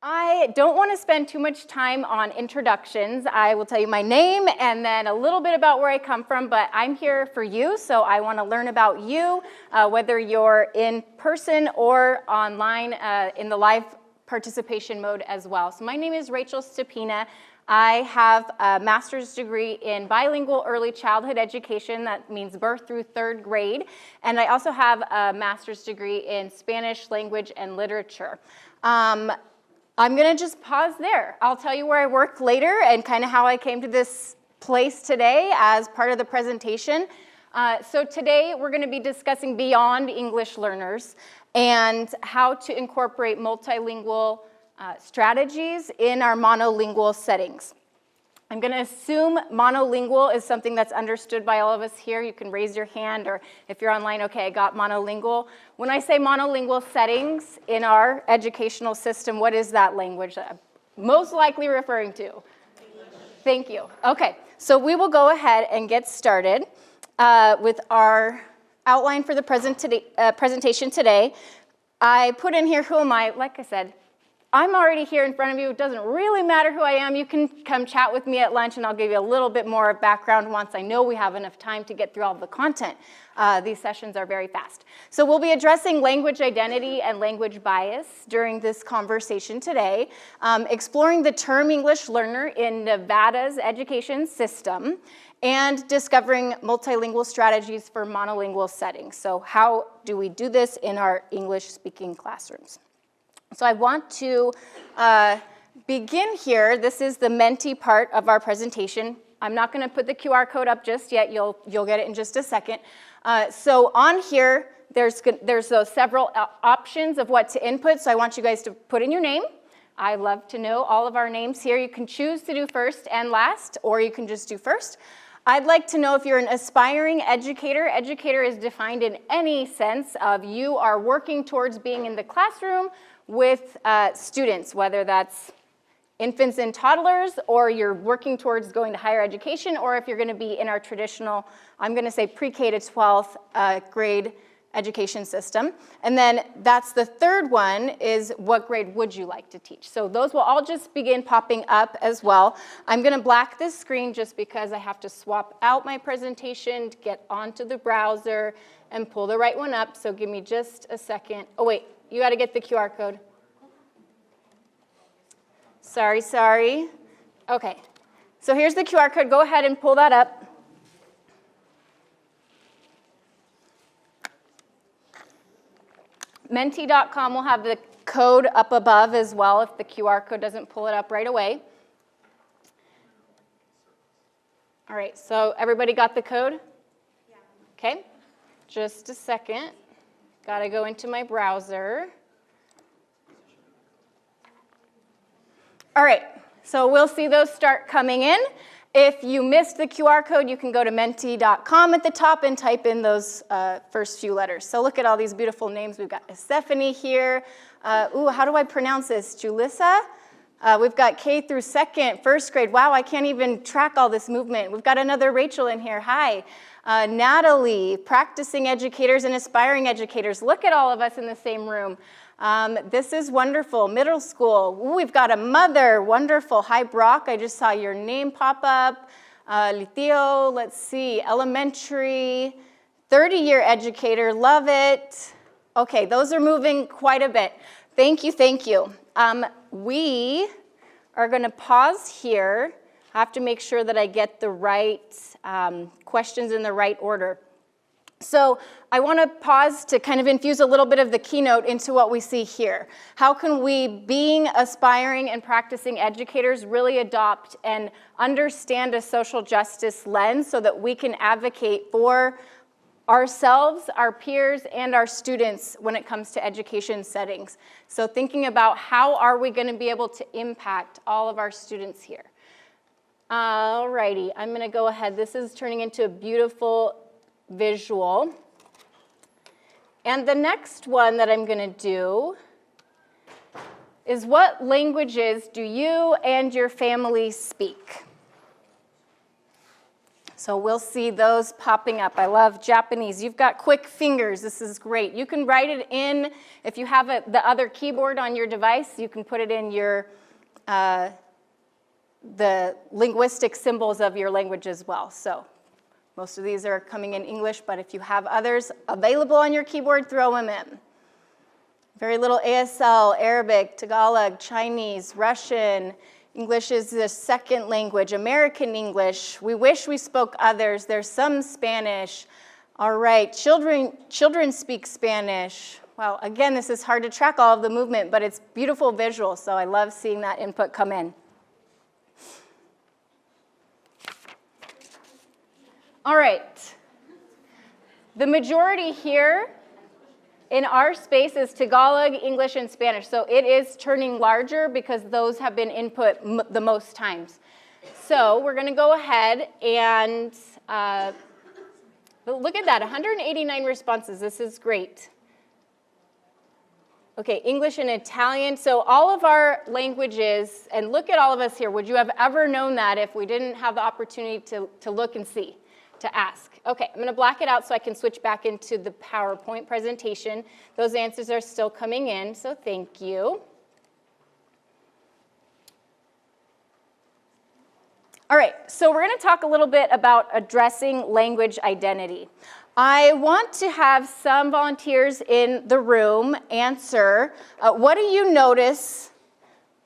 I don't want to spend too much time on introductions. I will tell you my name and then a little bit about where I come from, but I'm here for you, so I want to learn about you, whether you're in person or online in the live participation mode as well. So my name is Rachel Stepina. I have a master's degree in bilingual early childhood education. That means birth through 3rd grade. And I also have a master's degree in Spanish language and literature. I'm going to just pause there. I'll tell you where I work later and kind of how I came to this place today as part of the presentation. So today we're going to be discussing beyond English learners and how to incorporate multilingual strategies in our monolingual settings. I'm going to assume monolingual is something that's understood by all of us here. You can raise your hand, or if you're online, okay, I got monolingual. When I say monolingual settings in our educational system, what is that language that I'm most likely referring to? English. Thank you. Okay, so we will go ahead and get started with our outline for the presentation today. I put in here, who am I? Like I said, I'm already here in front of you. It doesn't really matter who I am. You can come chat with me at lunch, and I'll give you a little bit more background once I know we have enough time to get through all of the content. These sessions are very fast. So we'll be addressing language identity and language bias during this conversation today, exploring the term English learner in Nevada's education system, and discovering multilingual strategies for monolingual settings. So how do we do this in our English-speaking classrooms? So I want to begin here. This is the Menti part of our presentation. I'm not going to put the QR code up just yet. You'll get it in just a second. So on here, there's those several options of what to input. So I want you guys to put in your name. I love to know all of our names here. You can choose to do first and last, or you can just do first. I'd like to know if you're an aspiring educator. Educator is defined in any sense of you are working towards being in the classroom with students, whether that's infants and toddlers, or you're working towards going to higher education, or if you're going to be in our traditional, I'm going to say pre-K to 12th grade education system. And then that's the third one, is what grade would you like to teach? So those will all just begin popping up as well. I'm going to black this screen just because I have to swap out my presentation to get onto the browser and pull the right one up. So give me just a second. Oh, wait. You got to get the QR code. Sorry. Okay. So here's the QR code. Go ahead and pull that up. Menti.com will have the code up above as well if the QR code doesn't pull it up right away. All right, so everybody got the code? Yeah. Okay, just a second. Got to go into my browser. All right, so we'll see those start coming in. If you missed the QR code, you can go to menti.com at the top and type in those first few letters. So look at all these beautiful names. We've got Stephanie here. How do I pronounce this? Julissa? We've got K through 2nd, 1st grade. Wow, I can't even track all this movement. We've got another Rachel in here. Hi. Natalie, practicing educators and aspiring educators. Look at all of us in the same room. This is wonderful. Middle school. Ooh, we've got a mother. Wonderful. Hi, Brock. I just saw your name pop up. Litio, let's see. Elementary. 30-year educator. Love it. Okay, those are moving quite a bit. Thank you. We are going to pause here. I have to make sure that I get the right questions in the right order. So I want to pause to kind of infuse a little bit of the keynote into what we see here. How can we, being aspiring and practicing educators, really adopt and understand a social justice lens so that we can advocate for ourselves, our peers, and our students when it comes to education settings? So thinking about how are we going to be able to impact all of our students here. All righty, I'm going to go ahead. This is turning into a beautiful visual. And the next one that I'm going to do is, what languages do you and your family speak? So we'll see those popping up. I love Japanese. You've got quick fingers. This is great. You can write it in, if you have the other keyboard on your device, you can put it in your, the linguistic symbols of your language as well. So most of these are coming in English, but if you have others available on your keyboard, throw them in. Very little ASL, Arabic, Tagalog, Chinese, Russian. English is the second language, American English. We wish we spoke others. There's some Spanish. All right, children speak Spanish. Well, again, this is hard to track all of the movement, but it's beautiful visual, so I love seeing that input come in. All right, the majority here in our space is Tagalog, English, and Spanish. So it is turning larger because those have been input the most times. So we're going to go ahead and look at that, 189 responses. This is great. Okay, English and Italian. So all of our languages, and look at all of us here. Would you have ever known that if we didn't have the opportunity to look and see, to ask? Okay, I'm going to black it out so I can switch back into the PowerPoint presentation. Those answers are still coming in, so thank you. All right, so we're going to talk a little bit about addressing language identity. I want to have some volunteers in the room answer, what do you notice,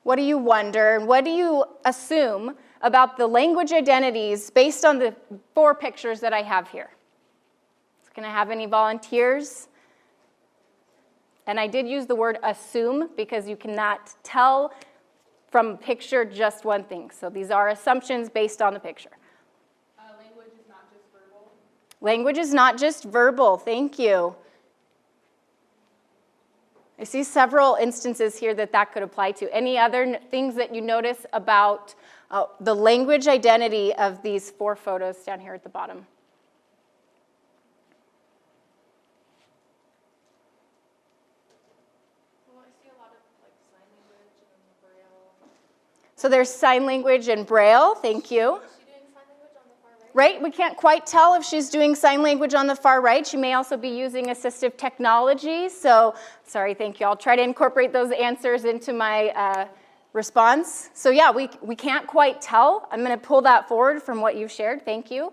what do you wonder, and what do you assume about the language identities based on the 4 pictures that I have here? Can I have any volunteers? And I did use the word assume because you cannot tell from a picture just one thing. So these are assumptions based on the picture. Language is not just verbal. Language is not just verbal. Thank you. I see several instances here that could apply to. Any other things that you notice about the language identity of these 4 photos down here at the bottom? Well, I see a lot of sign language and Braille. So there's sign language and Braille. Thank you. Is she doing sign language on the far right? Right, we can't quite tell if she's doing sign language on the far right. She may also be using assistive technology. So, sorry, thank you. I'll try to incorporate those answers into my response. So yeah, we can't quite tell. I'm going to pull that forward from what you've shared. Thank you.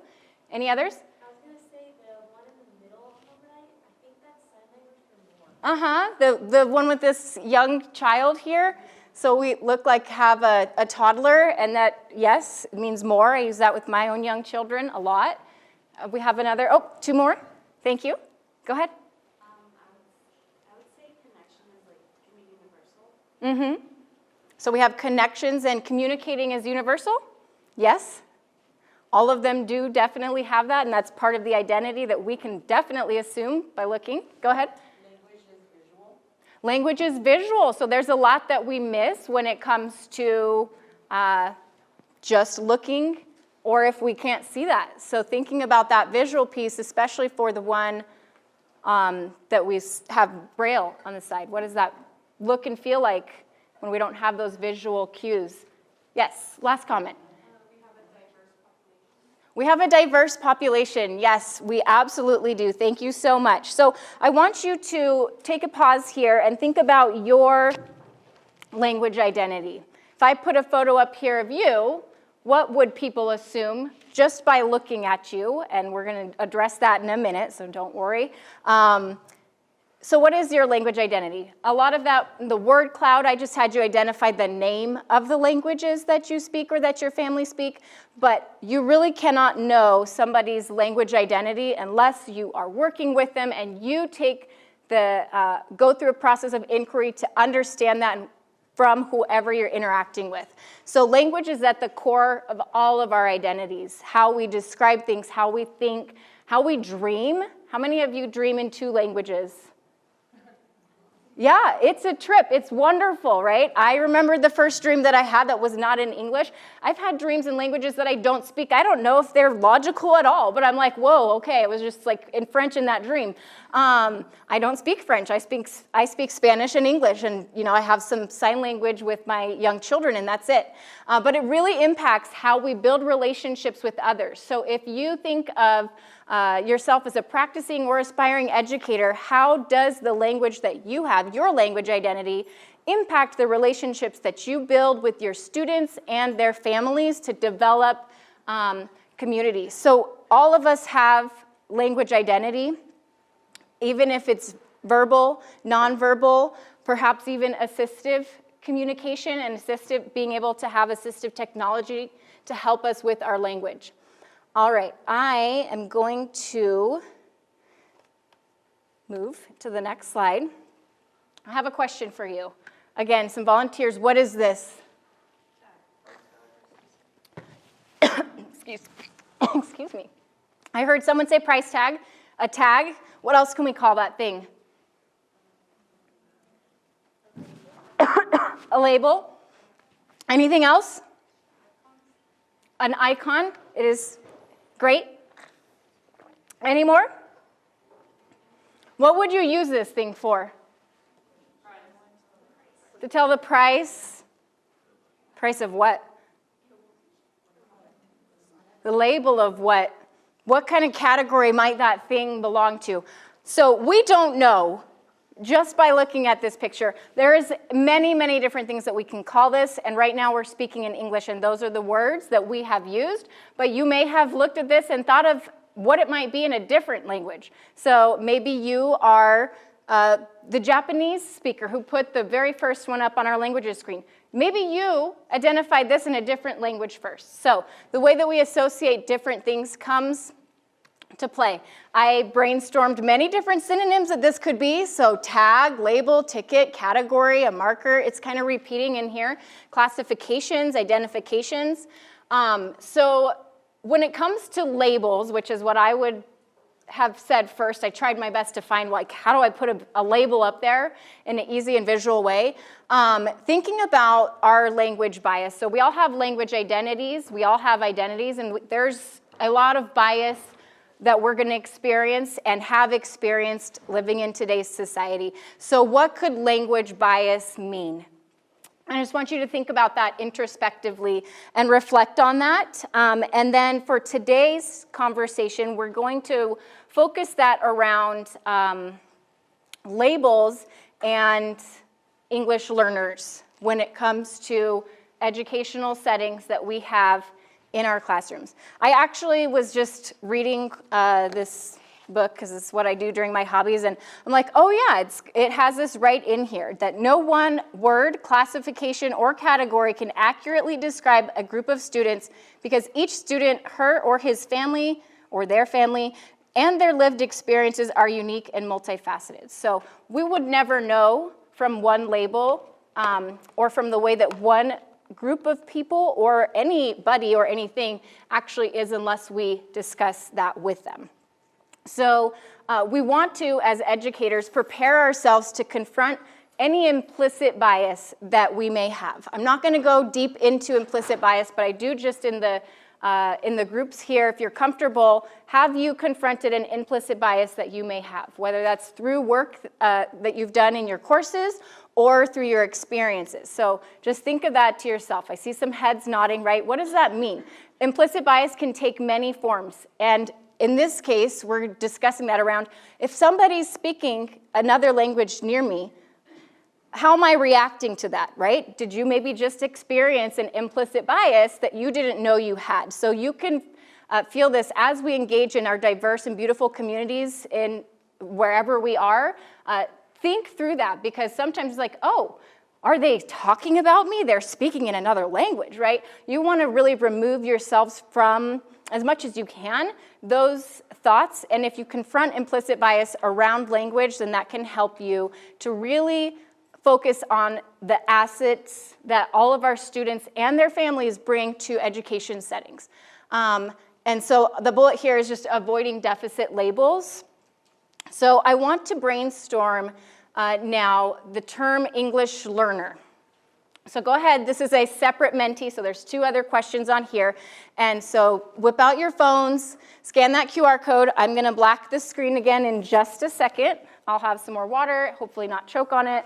Any others? I was going to say the one in the middle on the right, I think that's sign language for more. The one with this young child here. So we look like have a toddler, and that, yes, means more. I use that with my own young children a lot. We have another, 2 more. Thank you. Go ahead. I would say connection is universal. Mm-hmm. So we have connections and communicating is universal? Yes. All of them do definitely have that, and that's part of the identity that we can definitely assume by looking. Go ahead. Language is visual. Language is visual, so there's a lot that we miss when it comes to just looking, or if we can't see that. So thinking about that visual piece, especially for the one that we have Braille on the side. What does that look and feel like when we don't have those visual cues? Yes, last comment. We have a diverse population. Yes, we absolutely do. Thank you so much. So I want you to take a pause here and think about your language identity. If I put a photo up here of you, what would people assume just by looking at you? And we're going to address that in a minute, so don't worry. So what is your language identity? A lot of that, the word cloud, I just had you identify the name of the languages that you speak or that your family speak, but you really cannot know somebody's language identity unless you are working with them and you take go through a process of inquiry to understand that from whoever you're interacting with. So language is at the core of all of our identities, how we describe things, how we think, how we dream. How many of you dream in 2 languages? Yeah, it's a trip. It's wonderful, right? I remember the first dream that I had that was not in English. I've had dreams in languages that I don't speak. I don't know if they're logical at all, but I'm like, whoa, okay. It was just like in French in that dream. I don't speak French. I speak Spanish and English, and I have some sign language with my young children, and that's it. But it really impacts how we build relationships with others. So if you think of yourself as a practicing or aspiring educator, how does the language that you have, your language identity, impact the relationships that you build with your students and their families to develop community? So all of us have language identity, even if it's verbal, nonverbal, perhaps even assistive communication and being able to have assistive technology to help us with our language. All right, I am going to move to the next slide. I have a question for you. Again, some volunteers, what is this? Excuse me. I heard someone say price tag, a tag. What else can we call that thing? A label. Anything else? An icon. It is great. Any more? What would you use this thing for? To tell the price. Price of what? The label of what? What kind of category might that thing belong to? So we don't know just by looking at this picture. There is many, many different things that we can call this, and right now we're speaking in English, and those are the words that we have used, but you may have looked at this and thought of what it might be in a different language. So maybe you are the Japanese speaker who put the very first one up on our languages screen. Maybe you identified this in a different language first. So the way that we associate different things comes to play. I brainstormed many different synonyms that this could be. So tag, label, ticket, category, a marker. It's kind of repeating in here. Classifications, identifications. So when it comes to labels, which is what I would have said first, I tried my best to find, like, how do I put a label up there in an easy and visual way? Thinking about our language bias. So we all have language identities. We all have identities, and there's a lot of bias that we're going to experience and have experienced living in today's society. So what could language bias mean? I just want you to think about that introspectively and reflect on that. And then for today's conversation, we're going to focus that around labels and English learners when it comes to educational settings that we have in our classrooms. I actually was just reading this book, because it's what I do during my hobbies, and I'm like, oh yeah, it has this right in here, that no one word, classification, or category can accurately describe a group of students because each student, her or his family, or their family, and their lived experiences are unique and multifaceted. So we would never know from one label or from the way that one group of people or anybody or anything actually is unless we discuss that with them. So we want to, as educators, prepare ourselves to confront any implicit bias that we may have. I'm not going to go deep into implicit bias, but I do just in the groups here, if you're comfortable, have you confronted an implicit bias that you may have, whether that's through work that you've done in your courses or through your experiences. So just think of that to yourself. I see some heads nodding, right? What does that mean? Implicit bias can take many forms, and in this case, we're discussing that around, if somebody's speaking another language near me, how am I reacting to that, right? Did you maybe just experience an implicit bias that you didn't know you had? So you can feel this as we engage in our diverse and beautiful communities in wherever we are. Think through that, because sometimes it's like, oh, are they talking about me? They're speaking in another language, right? You want to really remove yourselves from, as much as you can, those thoughts. And if you confront implicit bias around language, then that can help you to really focus on the assets that all of our students and their families bring to education settings. And so the bullet here is just avoiding deficit labels. So I want to brainstorm Now, the term English learner. So go ahead, this is a separate Menti, so there's 2 other questions on here. And so whip out your phones, scan that QR code. I'm gonna black the screen again in just a second. I'll have some more water, hopefully not choke on it.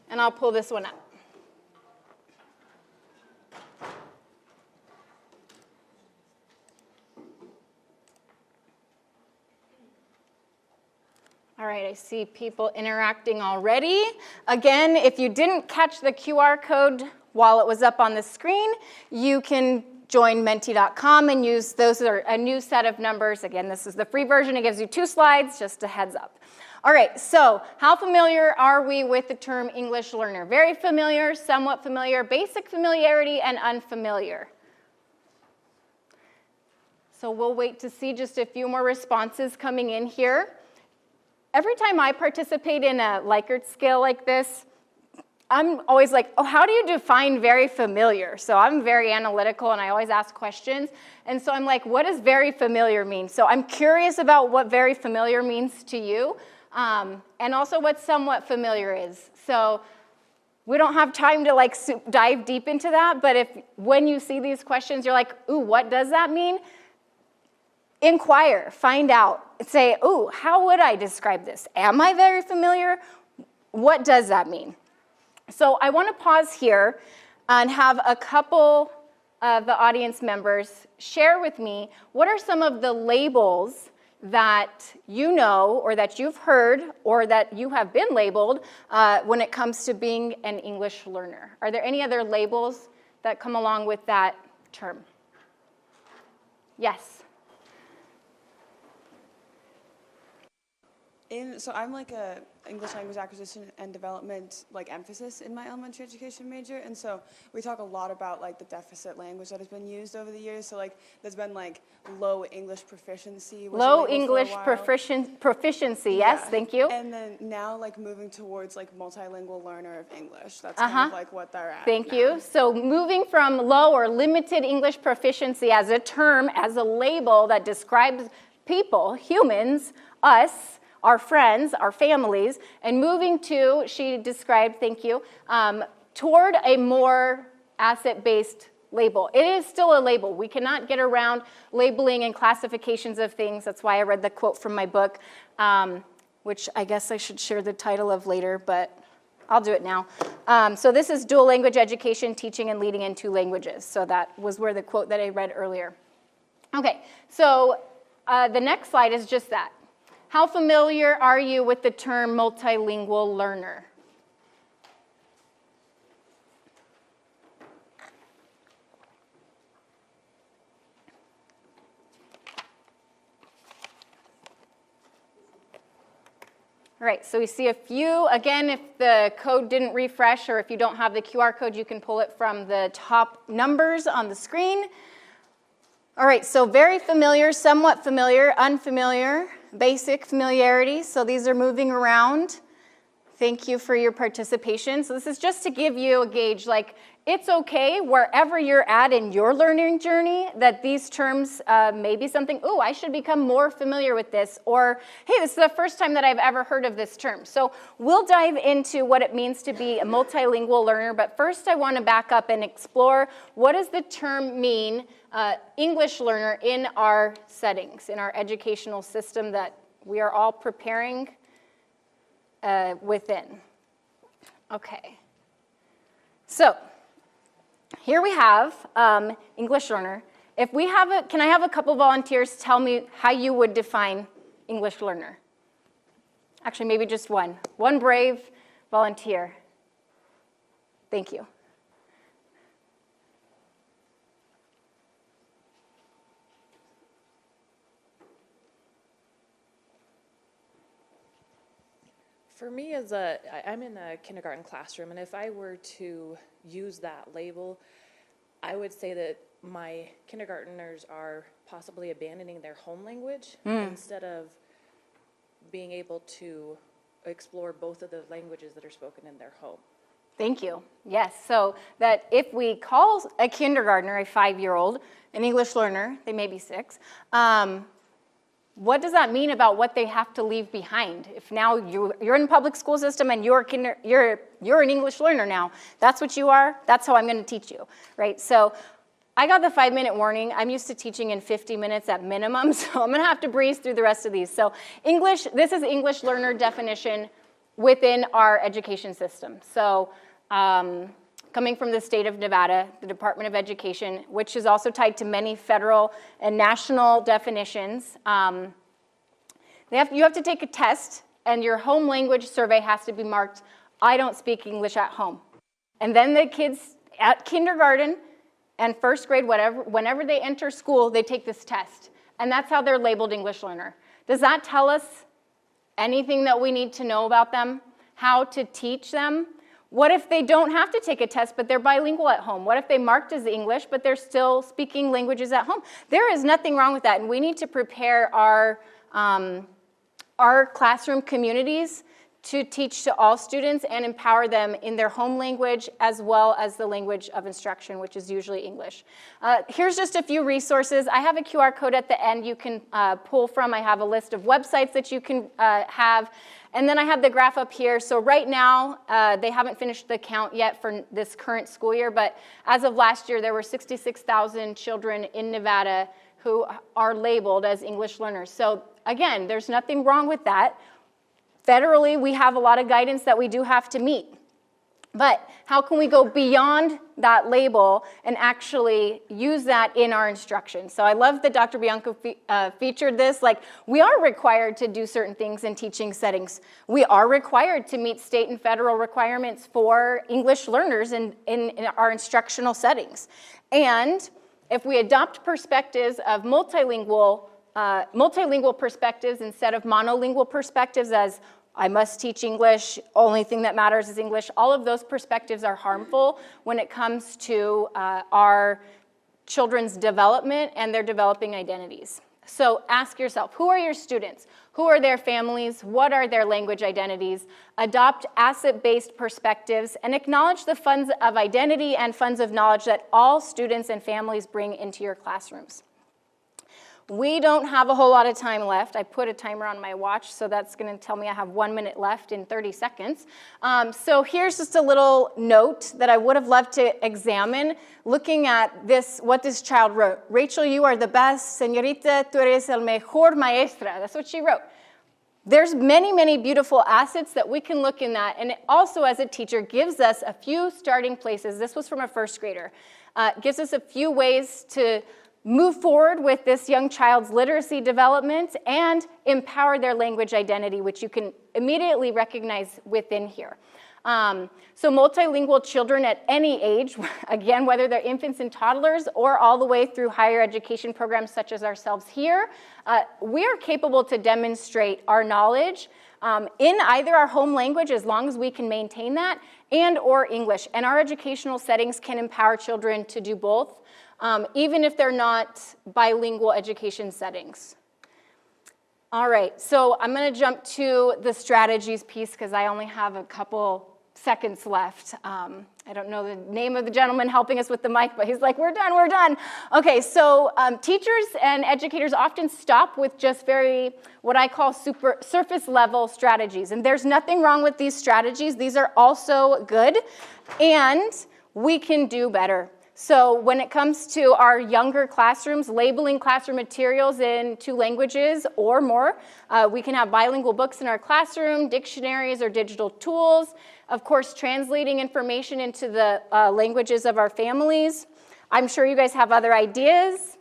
And I'll pull this one up. All right, I see people interacting already. Again, if you didn't catch the QR code while it was up on the screen, you can join menti.com and use those are a new set of numbers. Again, this is the free version. It gives you 2 slides, just a heads up. All right, so how familiar are we with the term English learner? Very familiar, somewhat familiar, basic familiarity, and unfamiliar. So we'll wait to see just a few more responses coming in here. Every time I participate in a Likert scale like this, I'm always like, oh, how do you define very familiar? So I'm very analytical and I always ask questions. And so I'm like, what does very familiar mean? So I'm curious about what very familiar means to you, and also what somewhat familiar is. So we don't have time to like dive deep into that, but when you see these questions, you're like, ooh, what does that mean? Inquire, find out, say, ooh, how would I describe this? Am I very familiar? What does that mean? So I want to pause here and have a couple of the audience members share with me what are some of the labels that you know or that you've heard or that you have been labeled when it comes to being an English learner. Are there any other labels that come along with that term? Yes. So I'm like a English language acquisition and development like emphasis in my elementary education major, and so we talk a lot about like the deficit language that has been used over the years. So like there's been like low English proficiency. Low English proficiency, yes, thank you. And then now like moving towards like multilingual learner of English. That's kind of like what they're at. Thank now. you. So moving from low or limited English proficiency as a term, as a label that describes people, humans, us, our friends, our families, and moving to, she described, thank you, toward a more asset-based label. It is still a label. We cannot get around labeling and classifications of things. That's why I read the quote from my book, which I guess I should share the title of later, but I'll do it now. So this is dual language education, teaching and leading in 2 languages. So that was where the quote that I read earlier. Okay, so the next slide is just that. How familiar are you with the term multilingual learner? All right, so we see a few. Again, if the code didn't refresh or if you don't have the QR code, you can pull it from the top numbers on the screen. All right, so very familiar, somewhat familiar, unfamiliar, basic familiarity. So these are moving around. Thank you for your participation. So this is just to give you a gauge, like it's okay wherever you're at in your learning journey that these terms may be something, ooh, I should become more familiar with this, or hey, this is the first time that I've ever heard of this term. So we'll dive into what it means to be a multilingual learner, but first I want to back up and explore what does the term mean, English learner, in our settings, in our educational system that we are all preparing within. Okay, so here we have English learner. If we have can I have a couple volunteers tell me how you would define English learner? Actually, maybe just one. One brave volunteer. Thank you. For me, I'm in a kindergarten classroom, and if I were to use that label, I would say that my kindergartners are possibly abandoning their home language instead of being able to explore both of the languages that are spoken in their home. Thank you. Yes, so that if we call a kindergartner, a 5-year-old, an English learner, they may be 6, what does that mean about what they have to leave behind? If now you're in the public school system and you're an English learner now, that's what you are, that's how I'm going to teach you, right? So I got the 5-minute warning. I'm used to teaching in 50 minutes at minimum, so I'm going to have to breeze through the rest of these. So English, this is English learner definition within our education system. So coming from the state of Nevada, the Department of Education, which is also tied to many federal and national definitions. You have to take a test, and your home language survey has to be marked, I don't speak English at home. And then the kids at kindergarten and first grade, whenever they enter school, they take this test. And that's how they're labeled English learner. Does that tell us anything that we need to know about them? How to teach them? What if they don't have to take a test, but they're bilingual at home? What if they marked as English, but they're still speaking languages at home? There is nothing wrong with that, and we need to prepare our classroom communities to teach to all students and empower them in their home language as well as the language of instruction, which is usually English. Here's just a few resources. I have a QR code at the end you can pull from. I have a list of websites that you can have. And then I have the graph up here. So right now, they haven't finished the count yet for this current school year, but as of last year, there were 66,000 children in Nevada who are labeled as English learners. So again, there's nothing wrong with that. Federally, we have a lot of guidance that we do have to meet. But how can we go beyond that label and actually use that in our instruction? So I love that Dr. Bianco featured this. Like, we are required to do certain things in teaching settings. We are required to meet state and federal requirements for English learners in our instructional settings. And if we adopt perspectives of multilingual perspectives instead of monolingual perspectives, as I must teach English, only thing that matters is English, all of those perspectives are harmful when it comes to our children's development and their developing identities. So ask yourself, who are your students? Who are their families? What are their language identities? Adopt asset-based perspectives and acknowledge the funds of identity and funds of knowledge that all students and families bring into your classrooms. We don't have a whole lot of time left. I put a timer on my watch, so that's going to tell me I have 1 minute left in 30 seconds. So here's just a little note that I would have loved to examine, looking at this, what this child wrote. Rachel, you are the best. Señorita, tú eres el mejor maestra. That's what she wrote. There's many, many beautiful assets that we can look in that, and it also, as a teacher, gives us a few starting places. This was from a first grader. Gives us a few ways to move forward with this young child's literacy development and empower their language identity, which you can immediately recognize within here. So multilingual children at any age, again, whether they're infants and toddlers or all the way through higher education programs such as ourselves here, we are capable to demonstrate our knowledge in either our home language, as long as we can maintain that, and or English. And our educational settings can empower children to do both, even if they're not bilingual education settings. All right, so I'm going to jump to the strategies piece because I only have a couple seconds left. I don't know the name of the gentleman helping us with the mic, but he's like, we're done, we're done. Okay, so teachers and educators often stop with just very, what I call surface level strategies. And there's nothing wrong with these strategies. These are also good, and we can do better. So when it comes to our younger classrooms, labeling classroom materials in 2 languages or more, we can have bilingual books in our classroom, dictionaries or digital tools. Of course, translating information into the languages of our families. I'm sure you guys have other ideas.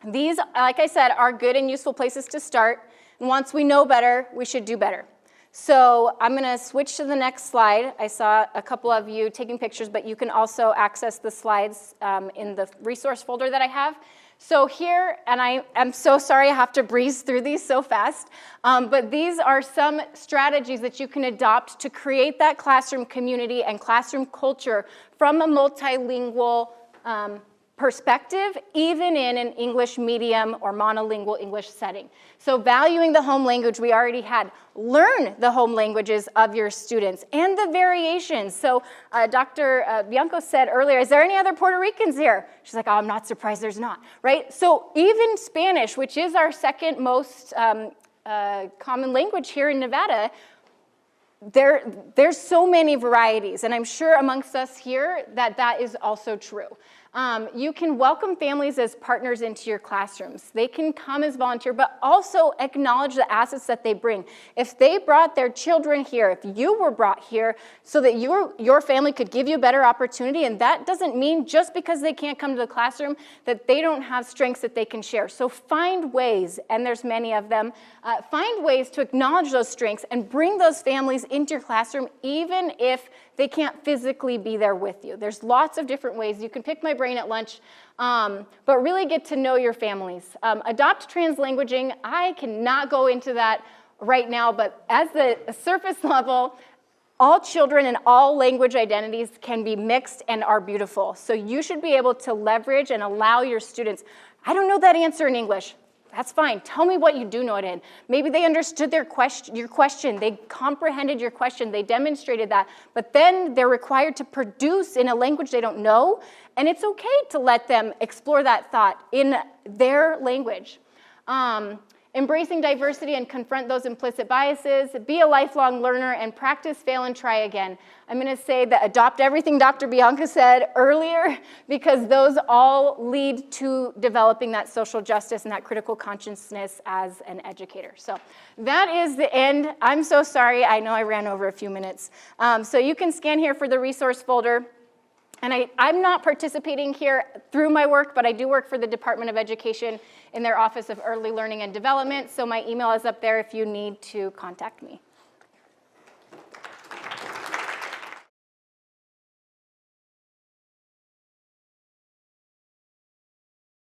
These, like I said, are good and useful places to start. And once we know better, we should do better. So I'm going to switch to the next slide. I saw a couple of you taking pictures, but you can also access the slides in the resource folder that I have. So here, and I am so sorry I have to breeze through these so fast, but these are some strategies that you can adopt to create that classroom community and classroom culture from a multilingual perspective, even in an English medium or monolingual English setting. So valuing the home language we already had. Learn the home languages of your students and the variations. So Dr. Bianco said earlier, is there any other Puerto Ricans here? She's like, oh, I'm not surprised there's not, right? So even Spanish, which is our second most common language here in Nevada, there's so many varieties, and I'm sure amongst us here that is also true. You can welcome families as partners into your classrooms. They can come as volunteer, but also acknowledge the assets that they bring. If they brought their children here, if you were brought here so that your family could give you a better opportunity, and that doesn't mean just because they can't come to the classroom that they don't have strengths that they can share. So find ways, and there's many of them, find ways to acknowledge those strengths and bring those families into your classroom even if they can't physically be there with you. There's lots of different ways. You can pick my brain at lunch, but really get to know your families. Adopt translanguaging. I cannot go into that right now, but as the surface level, all children and all language identities can be mixed and are beautiful. So you should be able to leverage and allow your students, I don't know that answer in English. That's fine. Tell me what you do know it in. Maybe they understood your question. They comprehended your question. They demonstrated that. But then they're required to produce in a language they don't know. And it's okay to let them explore that thought in their language. Embracing diversity and confront those implicit biases. Be a lifelong learner and practice, fail, and try again. I'm going to say that adopt everything Dr. Bianca said earlier, because those all lead to developing that social justice and that critical consciousness as an educator. So that is the end. I'm so sorry. I know I ran over a few minutes. So you can scan here for the resource folder. And I'm not participating here through my work, but I do work for the Department of Education in their Office of Early Learning and Development, so my email is up there if you need to contact me.